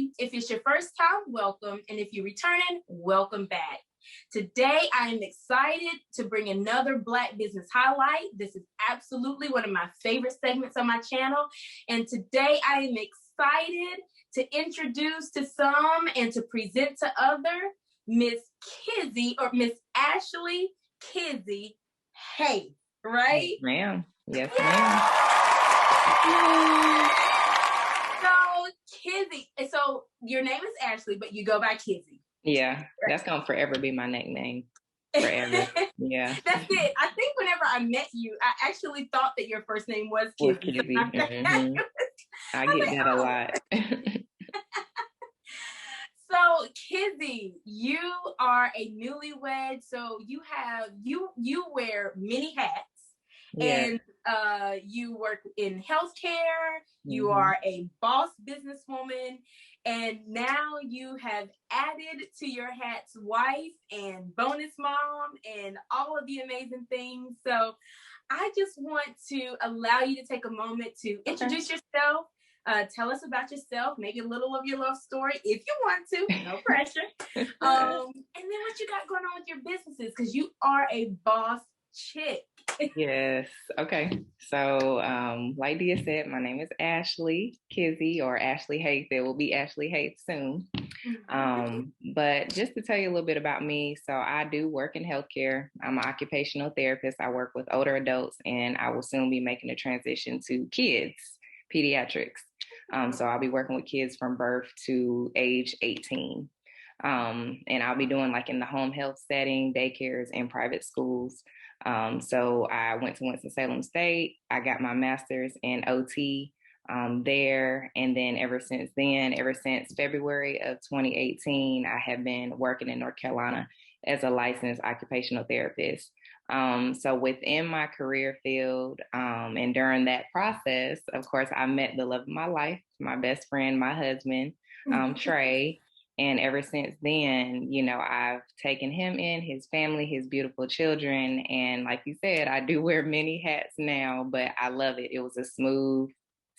everybody. If it's your first time, welcome. And if you're returning, welcome back. Today, I am excited to bring another Black business highlight. This is absolutely one of my favorite segments on my channel. And today, I am excited to introduce to some and to present to other Miss Kizzie, or Miss Ashley Kizzie Haith, right? Yes, ma'am. Yes, ma'am. So, Kizzie, so your name is Ashley, but you go by Kizzie. Yeah, right? That's going to forever be my nickname. Forever. Yeah. That's it. I think whenever I met you, I actually thought that your first name was Kizzie. Kizzie. Mm-hmm. I get that a lot. So, Kizzie, you are a newlywed, so you wear many hats. Yeah. And you work in healthcare, you are a boss businesswoman, and now you have added to your hats wife and bonus mom and all of the amazing things. So I just want to allow you to take a moment to introduce yourself, tell us about yourself, maybe a little of your love story if you want to, no pressure. And then what you got going on with your businesses, because you are a boss chick. Yes. Okay. So, like Dia said, my name is Ashley Kizzie, or Ashley Haith. It will be Ashley Haith soon. But just to tell you a little bit about me, so I do work in healthcare. I'm an occupational therapist. I work with older adults, and I will soon be making a transition to kids, pediatrics. So I'll be working with kids from birth to age 18. And I'll be doing like in the home health setting, daycares, and private schools. So I went to Winston-Salem State. I got my master's in OT there. And then ever since February of 2018, I have been working in North Carolina as a licensed occupational therapist. So within my career field, and during that process, of course, I met the love of my life, my best friend, my husband, Trey. And ever since then, you know, I've taken him in, his family, his beautiful children. And like you said, I do wear many hats now, but I love it. It was a smooth,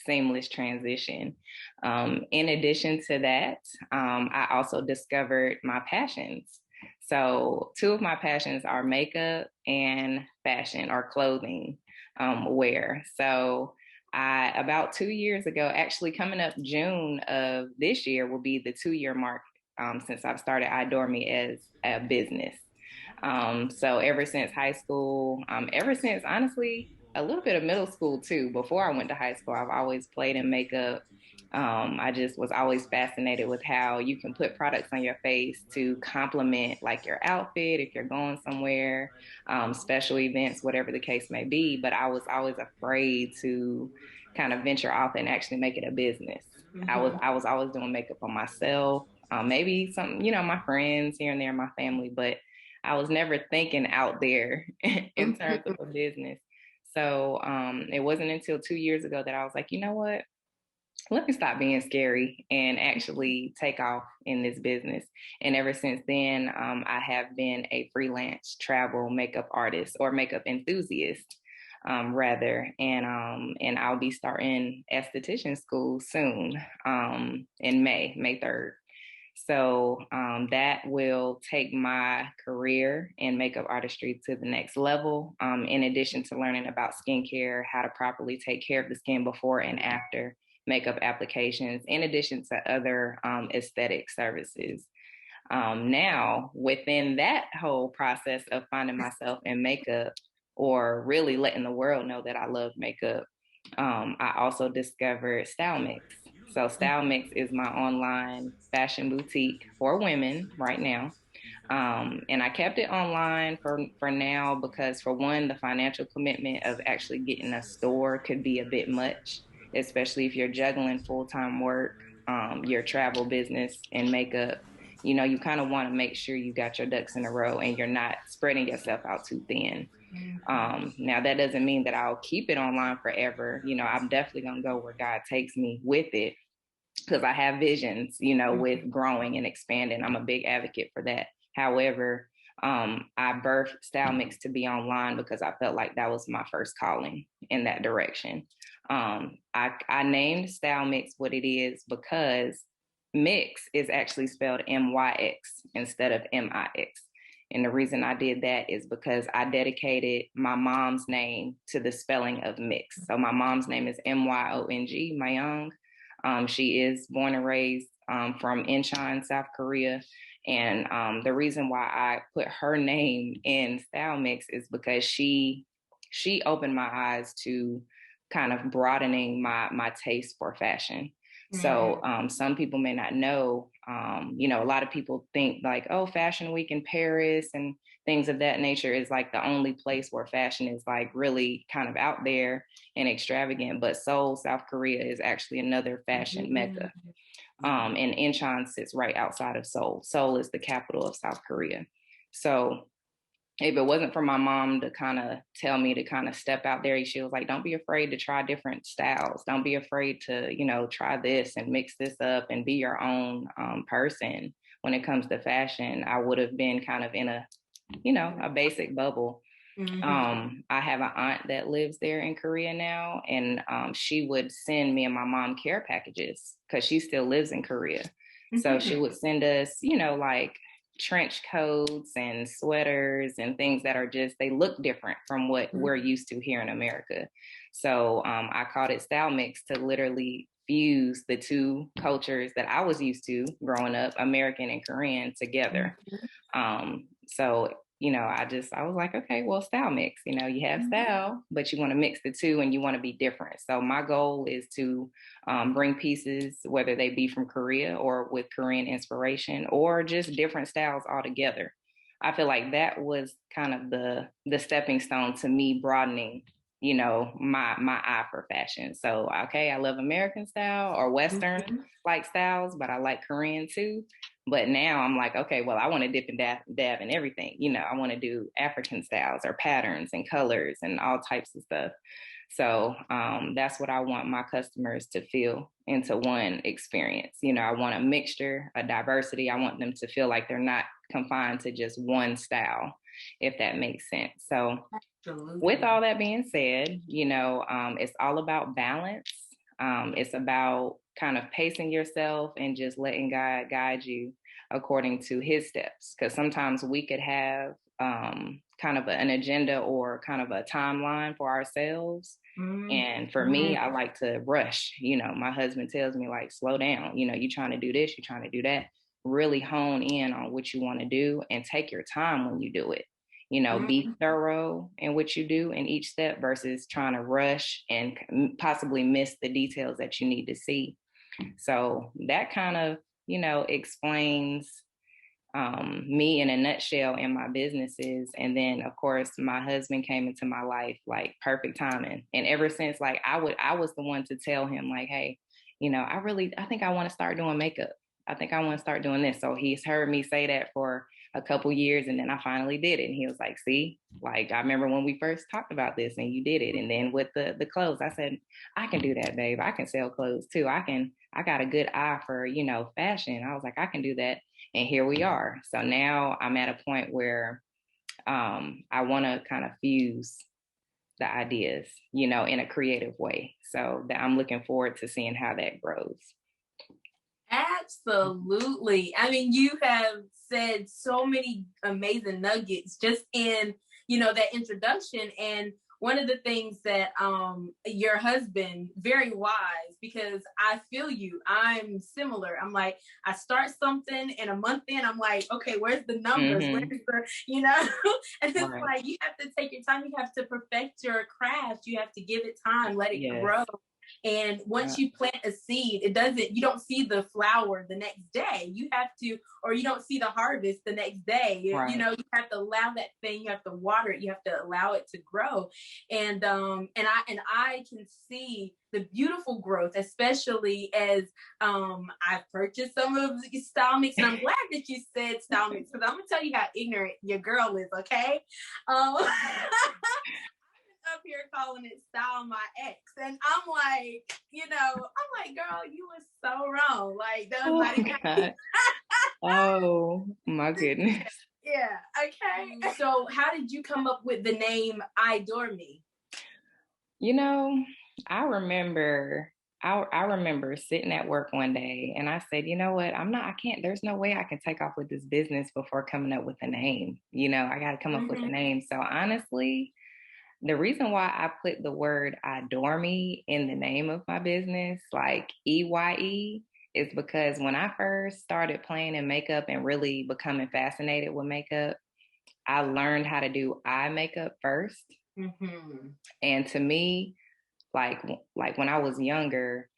seamless transition. In addition to that, I also discovered my passions. So 2 of my passions are makeup and fashion, or clothing wear. So about 2 years ago, actually coming up June of this year will be the 2-year mark since I've started EYEdore ME as a business. So ever since high school, ever since honestly a little bit of middle school too, before I went to high school, I've always played in makeup. I just was always fascinated with how you can put products on your face to complement like your outfit if you're going somewhere, special events, whatever the case may be. But I was always afraid to kind of venture off and actually make it a business. I was always doing makeup on myself, maybe some, you know, my friends here and there, my family, but I was never thinking out there in terms of a business. So it wasn't until 2 years ago that I was like, you know what? Let me stop being scary and actually take off in this business. And ever since then, I have been a freelance travel makeup artist, or makeup enthusiast, rather. And I'll be starting esthetician school soon, in May 3rd. So that will take my career in makeup artistry to the next level, in addition to learning about skincare, how to properly take care of the skin before and after makeup applications, in addition to other aesthetic services. Now, within that whole process of finding myself in makeup, or really letting the world know that I love makeup, I also discovered StyleMix. So StyleMix is my online fashion boutique for women right now. And I kept it online for now because, for one, the financial commitment of actually getting a store could be a bit much, especially if you're juggling full-time work, your travel business, and makeup. You know, you kind of want to make sure you got your ducks in a row and you're not spreading yourself out too thin. Now, that doesn't mean that I'll keep it online forever. You know, I'm definitely going to go where God takes me with it, because I have visions, you know, with growing and expanding. I'm a big advocate for that. However, I birthed StyleMix to be online because I felt like that was my first calling in that direction. I named StyleMix what it is because MYX is actually spelled MYX instead of MIX. And the reason I did that is because I dedicated my mom's name to the spelling of mix. So my mom's name is Myong, Myong. She is born and raised from Incheon, South Korea. And the reason why I put her name in Style Mix is because she opened my eyes to kind of broadening my taste for fashion. So some people may not know, a lot of people think like, oh, Fashion Week in Paris and things of that nature is like the only place where fashion is like really kind of out there and extravagant. But Seoul, South Korea is actually another fashion mecca. And Incheon sits right outside of Seoul. Seoul is the capital of South Korea. So if it wasn't for my mom to kind of tell me to kind of step out there, she was like, don't be afraid to try different styles. Don't be afraid to, try this and mix this up and be your own person. When it comes to fashion, I would have been kind of in a basic bubble. I have an aunt that lives there in Korea now, and she would send me and my mom care packages because she still lives in Korea. So she would send us, like trench coats and sweaters and things that are just, they look different from what we're used to here in America. So I called it Style Mix to literally fuse the two cultures that I was used to growing up, American and Korean, together. So I was like, okay, well, Style Mix, you have style, but you want to mix the two and you want to be different. So my goal is to bring pieces, whether they be from Korea or with Korean inspiration or just different styles altogether. I feel like that was kind of the stepping stone to me broadening, my eye for fashion. So, okay, I love American style or Western like styles, but I like Korean too. But now I'm like, okay, well, I want to dip and dab in everything. I want to do African styles or patterns and colors and all types of stuff. So that's what I want my customers to feel into one experience. I want a mixture, a diversity. I want them to feel like they're not confined to just one style, if that makes sense. So with all that being said, it's all about balance. It's about kind of pacing yourself and just letting God guide you according to his steps. Because sometimes we could have kind of an agenda or kind of a timeline for ourselves. And for me, I like to rush. My husband tells me like, slow down. You're trying to do this, you're trying to do that. Really hone in on what you want to do and take your time when you do it. Be thorough in what you do in each step versus trying to rush and possibly miss the details that you need to see. So that kind of, explains me in a nutshell in my businesses. And then of course my husband came into my life like perfect timing. And ever since, like I was the one to tell him like, hey, I think I want to start doing makeup. I think I want to start doing this. So he's heard me say that for a couple years, and then I finally did it. And he was like, see, like I remember when we first talked about this and you did it. And then with the clothes, I said, I can do that, babe. I can sell clothes too. I got a good eye for, fashion. I was like, I can do that. And here we are. So now I'm at a point where I want to kind of fuse the ideas, in a creative way. So that I'm looking forward to seeing how that grows. Absolutely. I mean, you have said so many amazing nuggets just in, that introduction. And one of the things that your husband, very wise, because I feel you, I'm similar. I'm like, I start something and a month in, I'm like, okay, where's the numbers? Where's the, and it's like, you have to take your time. You have to perfect your craft. You have to give it time, let it grow. And once you plant a seed, you don't see the flower the next day. You have to, or you don't see the harvest the next day. You have to allow that thing, you have to water it, you have to allow it to grow. And I can see the beautiful growth, especially as I've purchased some of the Style Mix. And I'm glad that you said Style Mix, because I'm gonna tell you how ignorant your girl is, okay? Up here calling it Style My Ex, and I'm like, girl, you were so wrong. Like, that was not even. Oh my goodness. Yeah. Okay. So, how did you come up with the name EYEdore ME? I remember I remember sitting at work one day and I said, you know what? I can't, there's no way I can take off with this business before coming up with a name. I got to come up with a name. So honestly, the reason why I put the word EYEdore ME in the name of my business, like EYE, is because when I first started playing in makeup and really becoming fascinated with makeup, I learned how to do eye makeup first. Mm-hmm. And to me, like when I was younger,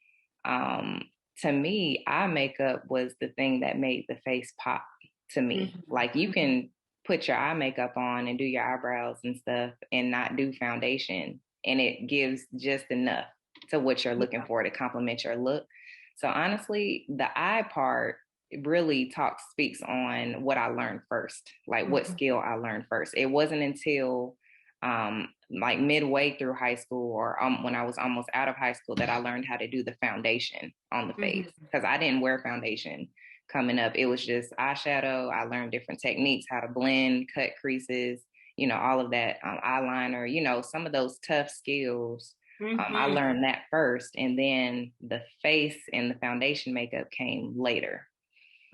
to me, eye makeup was the thing that made the face pop to me. Mm-hmm. Like you can put your eye makeup on and do your eyebrows and stuff and not do foundation, and it gives just enough to what you're looking for to complement your look. So honestly, the eye part really speaks on what I learned first, like what skill I learned first. It wasn't until like midway through high school or when I was almost out of high school that I learned how to do the foundation on the face, because I didn't wear foundation coming up. It was just eyeshadow. I learned different techniques, how to blend, cut creases, all of that, eyeliner, some of those tough skills. I learned that first, and then the face and the foundation makeup came later.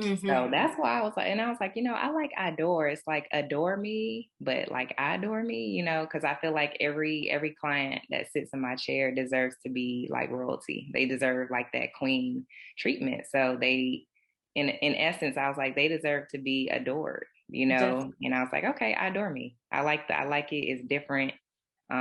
Mm-hmm. So that's why I was like, I like EYEdore. It's like adore me, but like EYEdore me, because I feel like every client that sits in my chair deserves to be like royalty. They deserve like that queen treatment. So they, in essence, I was like, they deserve to be adored, Definitely. And I was like, okay, EYEdore me. I like it. It's different. So,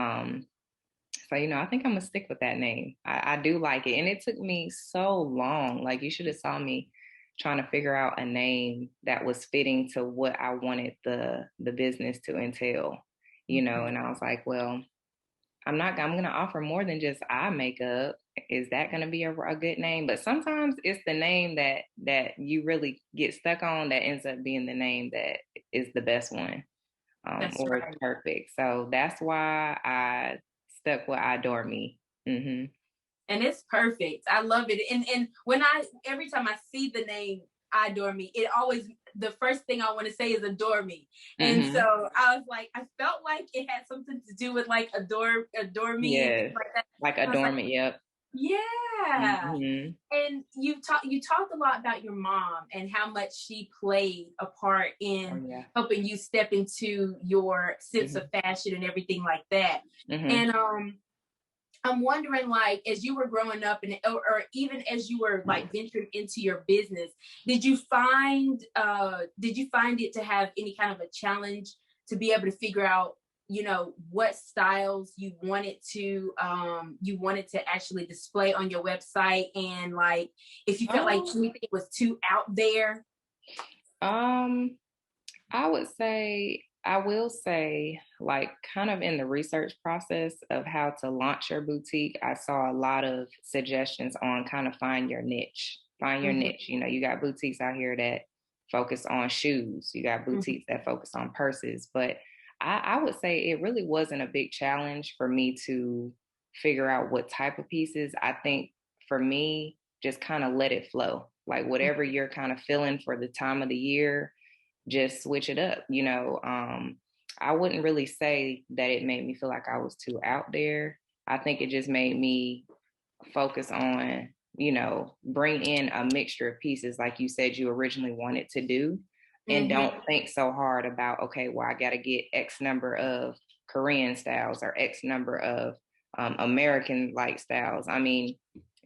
I think I'm gonna stick with that name. I do like it. And it took me so long. Like you should have saw me trying to figure out a name that was fitting to what I wanted the business to entail, and I was like, well, I'm going to offer more than just eye makeup. Is that going to be a good name? But sometimes it's the name that you really get stuck on that ends up being the name that is the best one, or right. It's perfect. So that's why I stuck with EYEdore ME. Mm-hmm. And it's perfect. I love it. And every time I see the name EYEdore ME, it always, the first thing I want to say is adore me. Mm-hmm. And so I was like, I felt like it had something to do with like adore me. Yes. And like that. Like adornment. Like, yep. Yeah. Mm-hmm. And you talked a lot about your mom and how much she played a part in helping you step into your sense of fashion and everything like that. Mm-hmm. And I'm wondering, like, as you were growing up or even as you were like venturing into your business, did you find it to have any kind of a challenge to be able to figure out, what styles you wanted to actually display on your website, and like if you felt like anything was too out there? I will say, like, kind of in the research process of how to launch your boutique, I saw a lot of suggestions on kind of find your niche. You got boutiques out here that focus on shoes. You got boutiques that focus on purses. But I would say it really wasn't a big challenge for me to figure out what type of pieces. I think for me, just kind of let it flow. Like whatever you're kind of feeling for the time of the year, just switch it up. I wouldn't really say that it made me feel like I was too out there. I think it just made me focus on, bring in a mixture of pieces like you said you originally wanted to do, and don't think so hard about, okay, well, I got to get X number of Korean styles or X number of American like styles. I mean,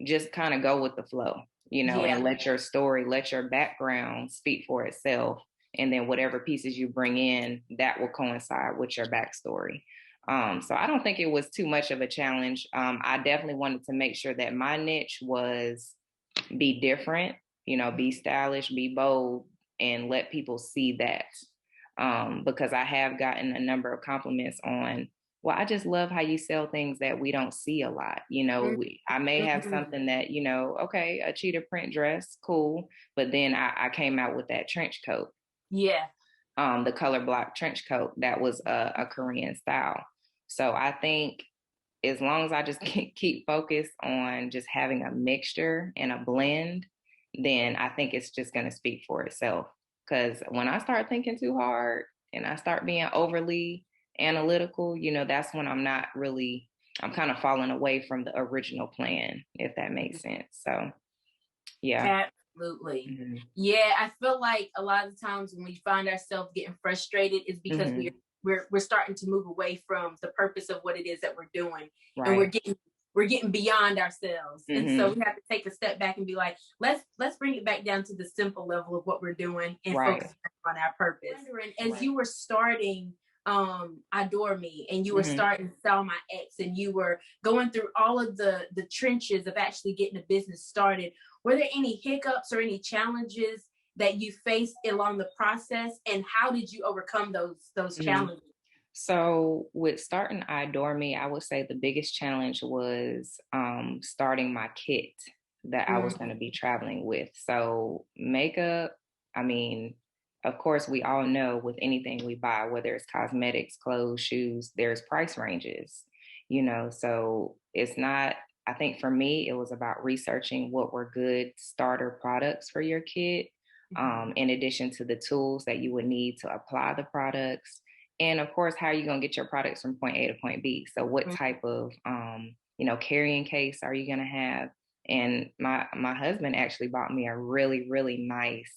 just kind of go with the flow, and let your story, let your background speak for itself. And then whatever pieces you bring in, that will coincide with your backstory. So I don't think it was too much of a challenge. I definitely wanted to make sure that my niche was be different, be stylish, be bold, and let people see that. Because I have gotten a number of compliments on, well, I just love how you sell things that we don't see a lot. I may have something that, okay, a cheetah print dress, cool. But then I came out with that trench coat. Yeah. The color block trench coat that was a Korean style. So I think as long as I just keep focused on just having a mixture and a blend, then I think it's just going to speak for itself. Because when I start thinking too hard and I start being overly analytical, that's when I'm not really I'm kind of falling away from the original plan, if that makes sense. So, yeah. Absolutely. Yeah, I feel like a lot of the times when we find ourselves getting frustrated is because we're starting to move away from the purpose of what it is that we're doing. Right. And we're getting beyond ourselves. And so we have to take a step back and be like, let's bring it back down to the simple level of what we're doing and focus on our purpose. As you were starting EYEdore ME, and you were starting Sell My X, and you were going through all of the trenches of actually getting a business started, were there any hiccups or any challenges that you faced along the process, and how did you overcome those challenges? So with starting EYEdore ME, I would say the biggest challenge was starting my kit that I was going to be traveling with. So makeup, I mean, of course, we all know with anything we buy, whether it's cosmetics, clothes, shoes, there's price ranges, you know, so it's not, I think for me, it was about researching what were good starter products for your kit, in addition to the tools that you would need to apply the products. And of course, how are you going to get your products from point A to point B? So what type of, carrying case are you going to have? And my husband actually bought me a really, really nice,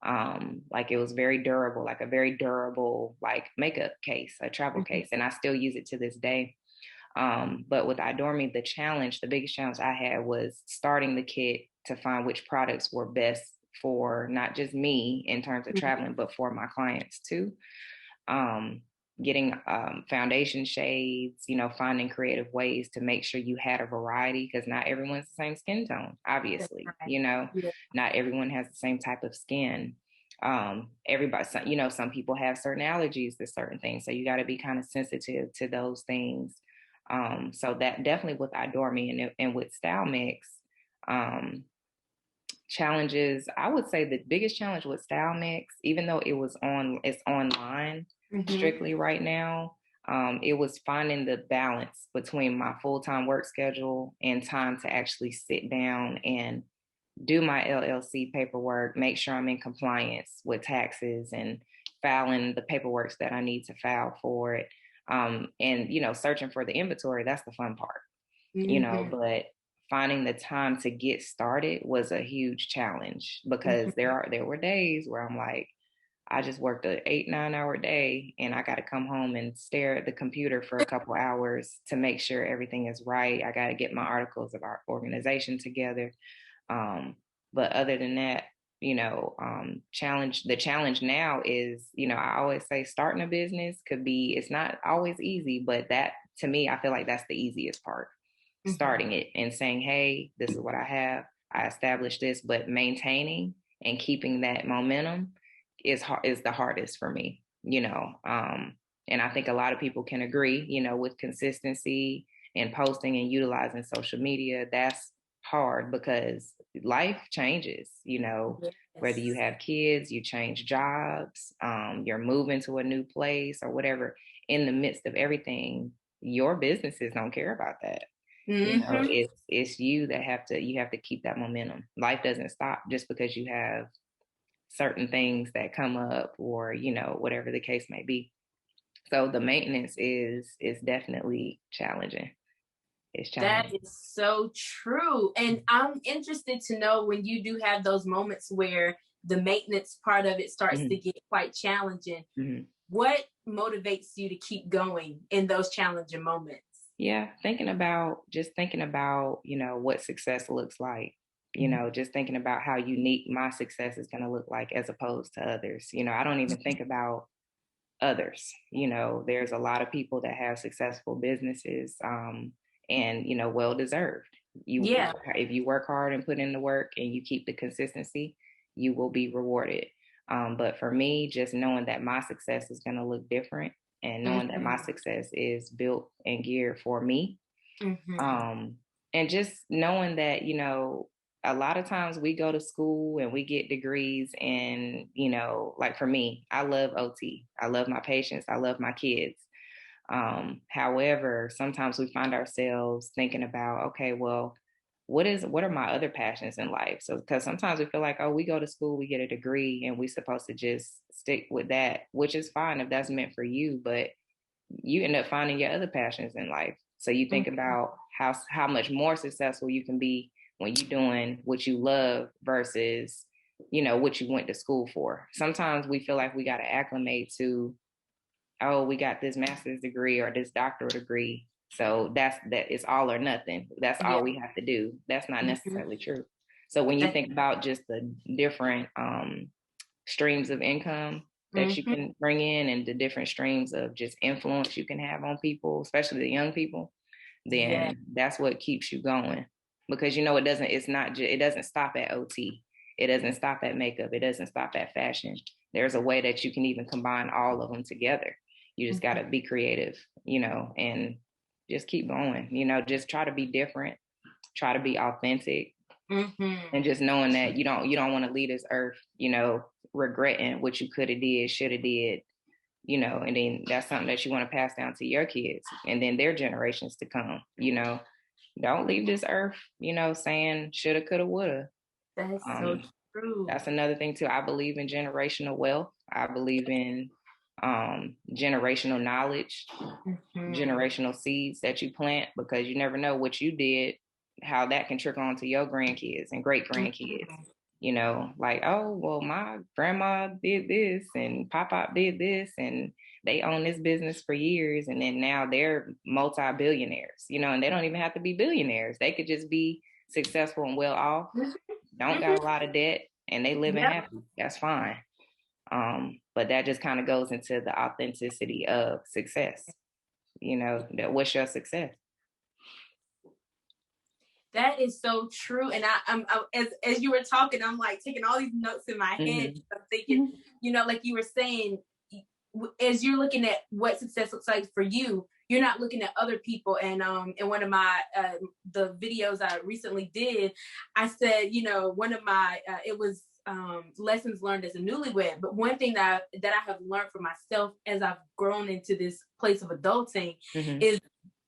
it was very durable, like a very durable, like makeup case, a travel case. And I still use it to this day. But with EYEdore ME, the biggest challenge I had was starting the kit to find which products were best for not just me in terms of traveling, but for my clients too. Getting foundation shades, finding creative ways to make sure you had a variety, because not everyone's the same skin tone, obviously, not everyone has the same type of skin. Everybody, some people have certain allergies to certain things. So you got to be kind of sensitive to those things. So that definitely with EYEdore ME and with Style MYX, challenges, I would say the biggest challenge with Style MYX, even though it's online strictly right now, it was finding the balance between my full-time work schedule and time to actually sit down and do my LLC paperwork, make sure I'm in compliance with taxes and filing the paperwork that I need to file for it. And, searching for the inventory, that's the fun part, but finding the time to get started was a huge challenge, because there were days where I'm like, I just worked an 8-9 hour day and I got to come home and stare at the computer for a couple hours to make sure everything is right. I got to get my articles of our organization together. But other than that, the challenge now is, I always say starting a business it's not always easy, but that, to me, I feel like that's the easiest part. Starting it and saying, hey, this is what I have. I established this, but maintaining and keeping that momentum is the hardest for me, and I think a lot of people can agree, with consistency and posting and utilizing social media, that's hard because life changes, whether you have kids, you change jobs, you're moving to a new place or whatever. In the midst of everything, your businesses don't care about that. It's you that have to keep that momentum. Life doesn't stop just because you have certain things that come up or, whatever the case may be. So the maintenance is definitely challenging. It's challenging. That is so true. And I'm interested to know, when you do have those moments where the maintenance part of it starts to get quite challenging, what motivates you to keep going in those challenging moments? Yeah, thinking about, what success looks like, just thinking about how unique my success is going to look like as opposed to others. I don't even think about others. There's a lot of people that have successful businesses, and, well-deserved. If you work hard and put in the work and you keep the consistency, you will be rewarded. But for me, just knowing that my success is going to look different, and knowing that my success is built and geared for me. And just knowing that, a lot of times we go to school and we get degrees and, like for me, I love OT. I love my patients. I love my kids. However, sometimes we find ourselves thinking about, okay, well, what are my other passions in life? So, because sometimes we feel like, oh, we go to school, we get a degree and we're supposed to just stick with that, which is fine if that's meant for you. But you end up finding your other passions in life. So you think about how much more successful you can be when you're doing what you love versus, what you went to school for. Sometimes we feel like we got to acclimate to, oh, we got this master's degree or this doctoral degree, so that it's all or nothing. That's all we have to do. That's not necessarily true. So when you think about just the different streams of income that you can bring in and the different streams of just influence you can have on people, especially the young people, then that's what keeps you going. Because it doesn't stop at OT. It doesn't stop at makeup. It doesn't stop at fashion. There's a way that you can even combine all of them together. You just got to be creative, and just keep going, just try to be different, try to be authentic, and just knowing that you don't want to leave this earth, regretting what you could have did, should have did, and then that's something that you want to pass down to your kids and then their generations to come, don't leave this earth, saying shoulda, coulda, woulda. That's so true. That's another thing too. I believe in generational wealth. I believe in generational knowledge, generational seeds that you plant, because you never know what you did, how that can trickle onto your grandkids and great grandkids. Like, oh, well, my grandma did this and Pop did this and they own this business for years, and then now they're multi-billionaires, and they don't even have to be billionaires. They could just be successful and well off, don't got a lot of debt, and they live in happy. That's fine. But that just kind of goes into the authenticity of success. What's your success? That is so true. And I'm as you were talking, I'm like taking all these notes in my head. I'm thinking, like you were saying, as you're looking at what success looks like for you, you're not looking at other people. And in one of my the videos I recently did, I said, one of my it was lessons learned as a newlywed. But one thing that I have learned for myself as I've grown into this place of adulting is,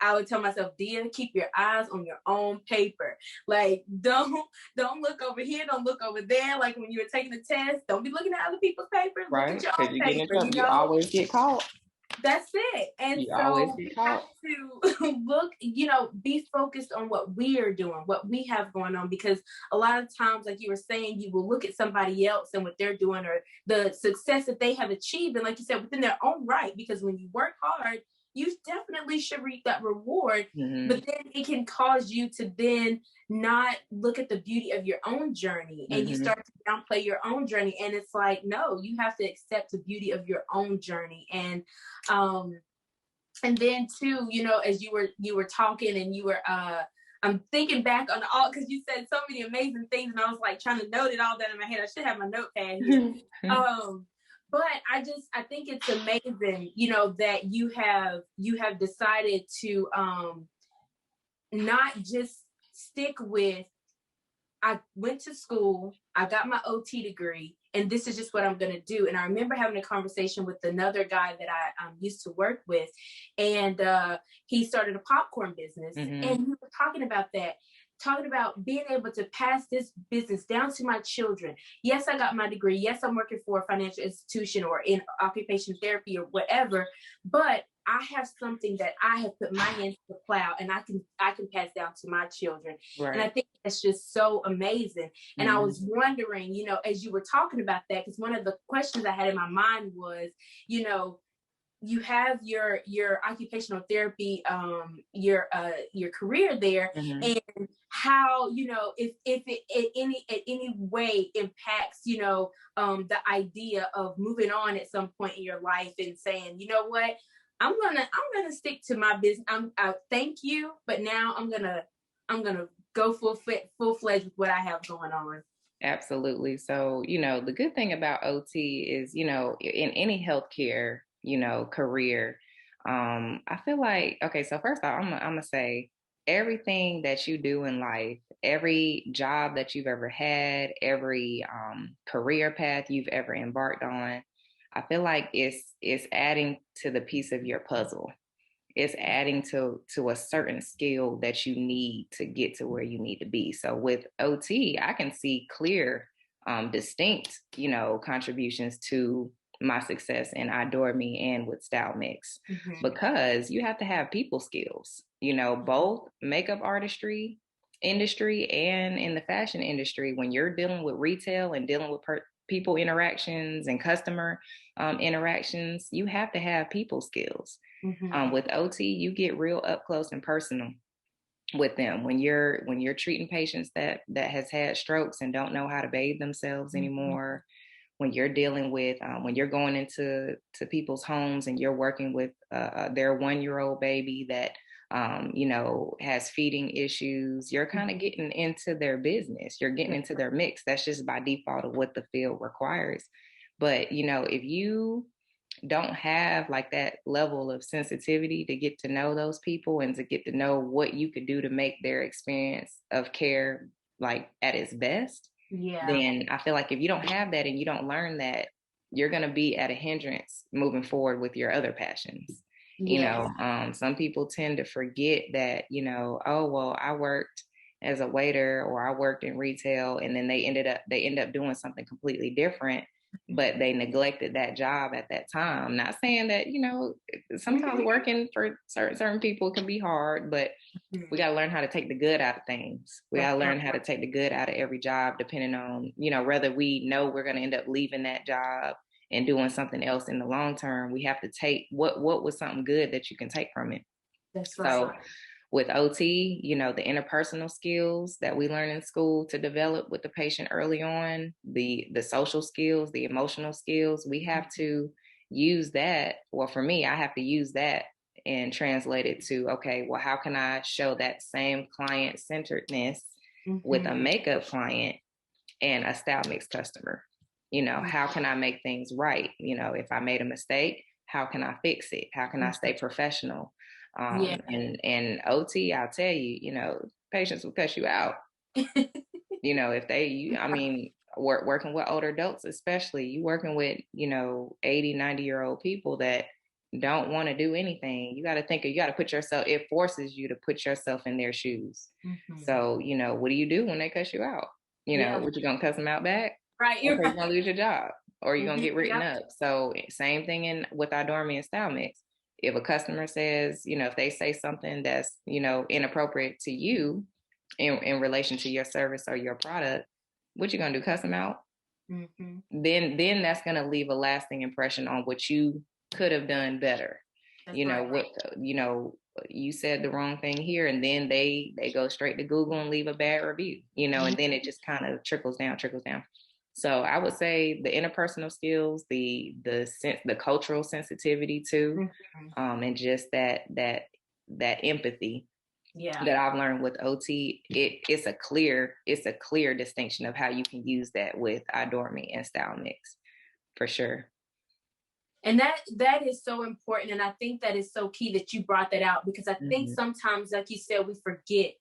I would tell myself, Dia, keep your eyes on your own paper. Like, don't look over here, don't look over there. Like when you were taking the test, don't be looking at other people's papers. Right. Look at your own paper. You always get caught. That's it. And you so you have to look, be focused on what we are doing, what we have going on, because a lot of times, like you were saying, you will look at somebody else and what they're doing or the success that they have achieved. And like you said, within their own right, because when you work hard, you definitely should reap that reward, but then it can cause you to then not look at the beauty of your own journey, and you start to downplay your own journey. And it's like, no, you have to accept the beauty of your own journey. And then too, as you were talking and you were, I'm thinking back on all, because you said so many amazing things, and I was like trying to note it all down in my head. I should have my notepad here. But I think it's amazing, that you have decided to not just stick with, I went to school, I got my OT degree, and this is just what I'm going to do. And I remember having a conversation with another guy that I used to work with, and he started a popcorn business, and we were talking about being able to pass this business down to my children. Yes, I got my degree. Yes, I'm working for a financial institution or in occupational therapy or whatever, but I have something that I have put my hands to the plow, and I can pass down to my children. Right. And I think that's just so amazing. And I was wondering, as you were talking about that, because one of the questions I had in my mind was, you have your occupational therapy, your career there, and how, if it at any way impacts, the idea of moving on at some point in your life and saying, you know what, I'm gonna stick to my business. Thank you, but now I'm gonna go full-fledged with what I have going on. Absolutely. So, the good thing about OT is, in any healthcare, career, I feel like, okay, so first off, I'm gonna say everything that you do in life, every job that you've ever had, every career path you've ever embarked on, I feel like it's adding to the piece of your puzzle. It's adding to a certain skill that you need to get to where you need to be. So with OT, I can see clear, distinct, contributions to my success in EYEdore ME and with MYX, because you have to have people skills, both makeup artistry industry and in the fashion industry. When you're dealing with retail and dealing with people interactions and customer interactions, you have to have people skills. With OT, you get real up close and personal with them when you're treating patients that has had strokes and don't know how to bathe themselves anymore. When you're dealing with when you're going into people's homes and you're working with their 1-year-old baby that has feeding issues, you're kind of getting into their business. You're getting into their mix. That's just by default of what the field requires. But, if you don't have like that level of sensitivity to get to know those people and to get to know what you could do to make their experience of care like at its best, then I feel like if you don't have that and you don't learn that, you're going to be at a hindrance moving forward with your other passions. Some people tend to forget that, oh, well, I worked as a waiter or I worked in retail, and then they end up doing something completely different, but they neglected that job at that time. Not saying that, sometimes working for certain people can be hard, but we got to learn how to take the good out of things. We got to learn how to take the good out of every job, depending on, whether we know we're going to end up leaving that job and doing something else in the long term. We have to take what was something good that you can take from it. That's right. So with OT, the interpersonal skills that we learn in school to develop with the patient early on, the social skills, the emotional skills, we have to use that. Well, for me, I have to use that and translate it to, okay, well, how can I show that same client-centeredness with a makeup client and a MYX customer? How can I make things right? If I made a mistake, how can I fix it? How can I stay professional? And OT, I'll tell you, patients will cuss you out. If they, working with older adults, especially, you working with, 80, 90-year-old people that don't want to do anything. You got to put yourself, it forces you to put yourself in their shoes. So, what do you do when they cuss you out? What, you gonna cuss them out back? Right. You're going to lose your job or you're going to get written up. So same thing with EYEdore ME and MYX. If a customer says, if they say something that's, inappropriate to you in relation to your service or your product, what you going to do? Cuss them out? Then that's going to leave a lasting impression on what you could have done better. That's you said the wrong thing here, and then they go straight to Google and leave a bad review, and then it just kind of trickles down. So I would say the interpersonal skills, the cultural sensitivity too, and just that empathy that I've learned with OT. It's a clear distinction of how you can use that with EYEdore ME and MYX, for sure. And that is so important, and I think that is so key that you brought that out, because I think sometimes, like you said, we forget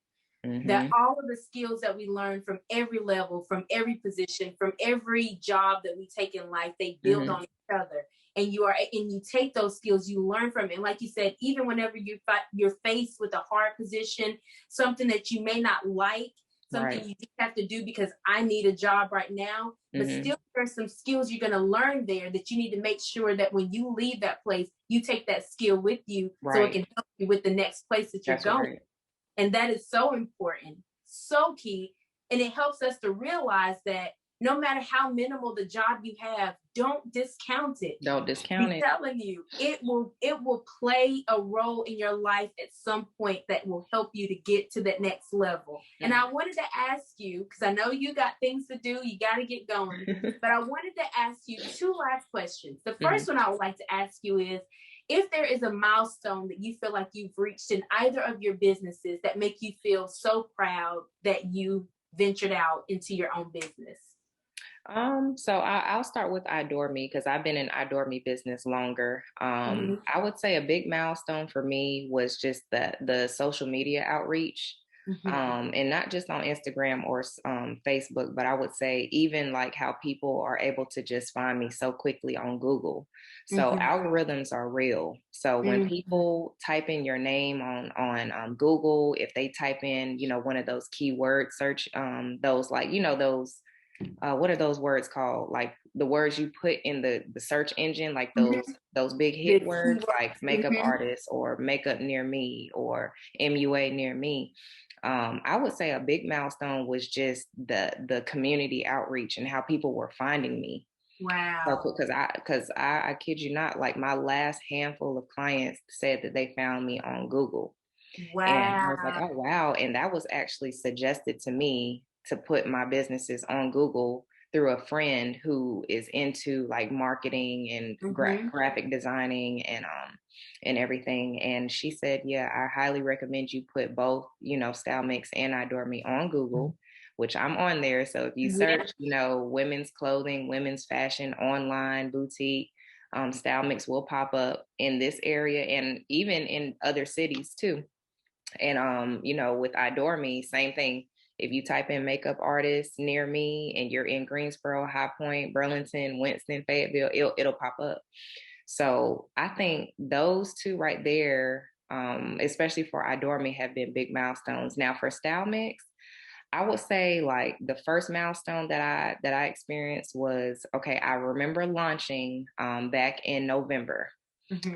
that all of the skills that we learn from every level, from every position, from every job that we take in life, they build on each other. And you take those skills, you learn from it. And like you said, even whenever you're faced with a hard position, something that you may not like, something you just have to do because I need a job right now, but still there's some skills you're going to learn there that you need to make sure that when you leave that place, you take that skill with you so it can help you with the next place that you're going. Right. And that is so important, so key. And it helps us to realize that no matter how minimal the job you have, don't discount it. Don't discount it. I'm telling you, it will play a role in your life at some point that will help you to get to that next level. And I wanted to ask you, because I know you got things to do, you got to get going, but I wanted to ask you 2 last questions. The first one I would like to ask you is, if there is a milestone that you feel like you've reached in either of your businesses that make you feel so proud that you ventured out into your own business. So I'll start with EYEdore ME, because I've been in EYEdore ME business longer. I would say a big milestone for me was just the social media outreach. And not just on Instagram or Facebook, but I would say even like how people are able to just find me so quickly on Google. So algorithms are real. So when people type in your name on Google, if they type in, one of those keyword search, those like, those what are those words called? Like the words you put in the search engine, like those big hit words, like makeup artist or makeup near me or MUA near me. I would say a big milestone was just the community outreach and how people were finding me. Wow. Because I kid you not, like my last handful of clients said that they found me on Google. Wow. And I was like, oh, wow. And that was actually suggested to me to put my businesses on Google through a friend who is into like marketing and graphic designing and everything. And she said, yeah, I highly recommend you put both, Style Mix and EYEdore ME on Google, which I'm on there. So if you search, women's clothing, women's fashion, online, boutique, Style Mix will pop up in this area and even in other cities too. And, with EYEdore ME, same thing. If you type in makeup artists near me and you're in Greensboro, High Point, Burlington, Winston, Fayetteville, it'll pop up. So I think those two right there, especially for EYEdore ME, have been big milestones. Now for Style Mix, I would say like the first milestone that I experienced was, okay, I remember launching back in November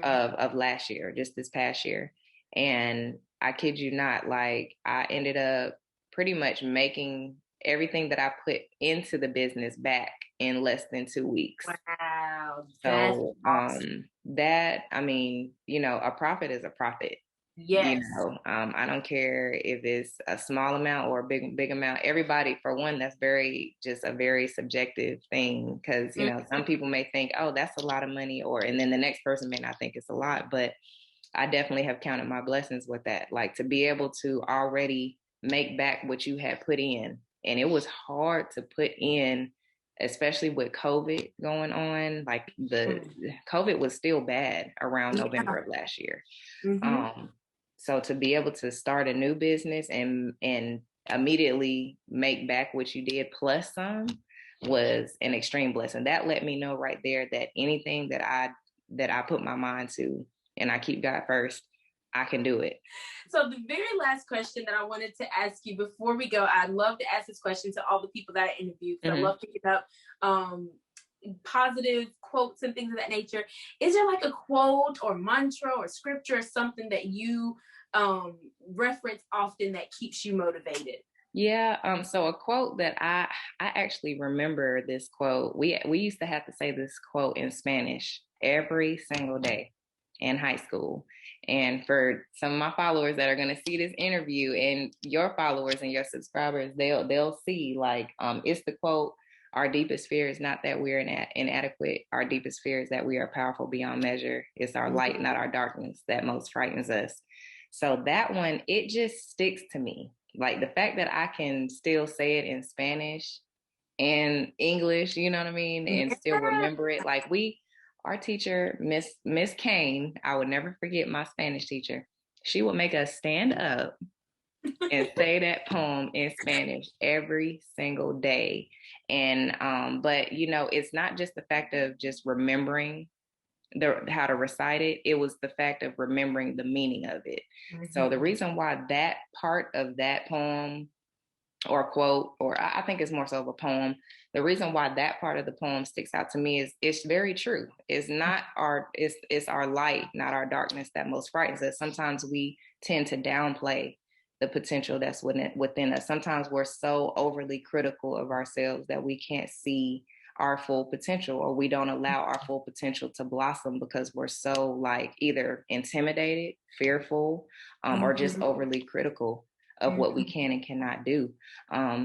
of last year, just this past year. And I kid you not, like I ended up pretty much making everything that I put into the business back in less than 2 weeks. Wow. So that, I mean, a profit is a profit. Yes. I don't care if it's a small amount or a big amount. Everybody, for one, that's just a very subjective thing because, some people may think, oh, that's a lot of money, and then the next person may not think it's a lot. But I definitely have counted my blessings with that. Like to be able to already make back what you had put in. And it was hard to put in, especially with COVID going on. Like the COVID was still bad around November of last year. So to be able to start a new business and immediately make back what you did plus some was an extreme blessing. That let me know right there that anything that I put my mind to and I keep God first, I can do it. So the very last question that I wanted to ask you before we go, I'd love to ask this question to all the people that I interviewed. So I love picking up positive quotes and things of that nature. Is there like a quote or mantra or scripture or something that you reference often that keeps you motivated? Yeah. So a quote that I actually remember this quote. We used to have to say this quote in Spanish every single day in high school. And for some of my followers that are going to see this interview and your followers and your subscribers, they'll see like it's the quote, our deepest fear is not that we're inadequate. Our deepest fear is that we are powerful beyond measure. It's our light, not our darkness, that most frightens us. So that one, it just sticks to me. Like the fact that I can still say it in Spanish and English, you know what I mean? And still remember it. Like our teacher, Miss Kane, I would never forget my Spanish teacher. She would make us stand up and say that poem in Spanish every single day. And, but it's not just the fact of just remembering how to recite it. It was the fact of remembering the meaning of it. So the reason why that part of that poem or quote, or I think it's more so of a poem, the reason why that part of the poem sticks out to me is it's very true. It's not it's our light, not our darkness that most frightens us. Sometimes we tend to downplay the potential that's within us. Sometimes we're so overly critical of ourselves that we can't see our full potential, or we don't allow our full potential to blossom because we're so like either intimidated, fearful, or just overly critical of what we can and cannot do.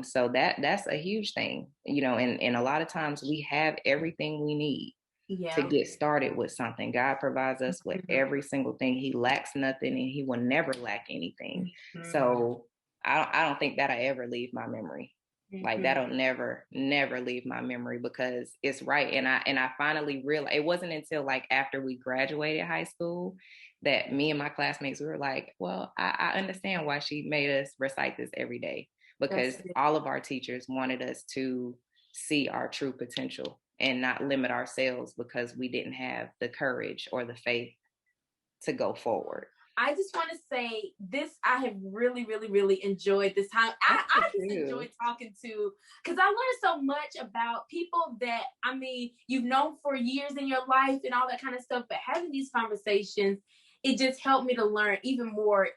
So that's a huge thing, and a lot of times we have everything we need to get started with something. God provides us with every single thing. He lacks nothing and he will never lack anything. So I don't think that'll ever leave my memory. Like that'll never leave my memory because it's right. And I finally realized it wasn't until like after we graduated high school that me and my classmates were like, well, I understand why she made us recite this every day, because all of our teachers wanted us to see our true potential and not limit ourselves because we didn't have the courage or the faith to go forward. I just want to say this, I have really, really, really enjoyed this time. I just enjoy talking to, because I learned so much about people that, I mean, you've known for years in your life and all that kind of stuff, but having these conversations, it just helped me to learn even more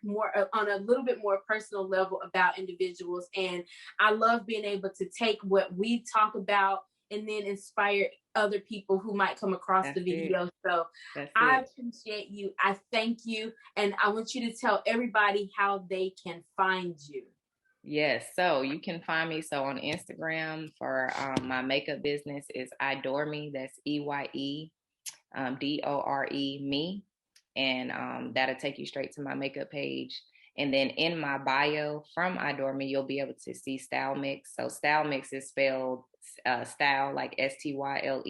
on a little bit more personal level about individuals. And I love being able to take what we talk about and then inspire other people who might come across the video. So I appreciate you. I thank you. And I want you to tell everybody how they can find you. Yes, so you can find me. So on Instagram for my makeup business is EYEdore ME. That's EYEdore ME. And that'll take you straight to my makeup page. And then in my bio from EYEdore ME, you'll be able to see Style Mix. So Style Mix is spelled style like STYLE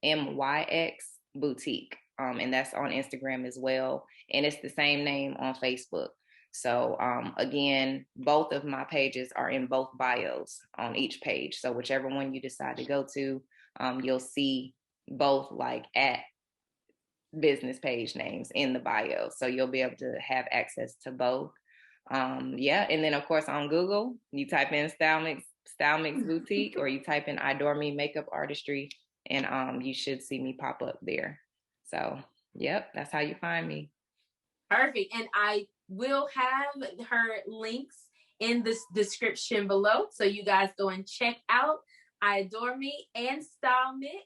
MYX boutique. And that's on Instagram as well. And it's the same name on Facebook. So again, both of my pages are in both bios on each page. So whichever one you decide to go to, you'll see both like at business page names in the bio. So you'll be able to have access to both. And then of course on Google, you type in Style Mix Boutique, or you type in EYEdore ME Makeup Artistry, and you should see me pop up there. So yep, that's how you find me. Perfect. And I will have her links in this description below, so you guys go and check out EYEdore ME and Style Mix.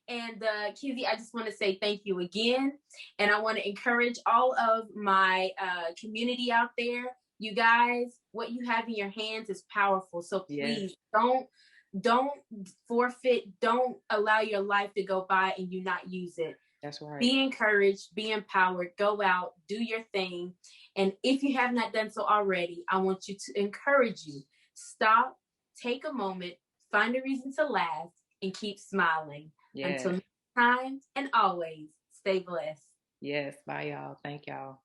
And Kizzie, I just want to say thank you again. And I want to encourage all of my community out there. You guys, what you have in your hands is powerful. So please don't forfeit. Don't allow your life to go by and you not use it. That's right. Be encouraged, be empowered, go out, do your thing. And if you have not done so already, I want you to encourage you. Stop, take a moment, find a reason to laugh, and keep smiling. Yes. Until next time, and always stay blessed. Yes, bye y'all. Thank y'all.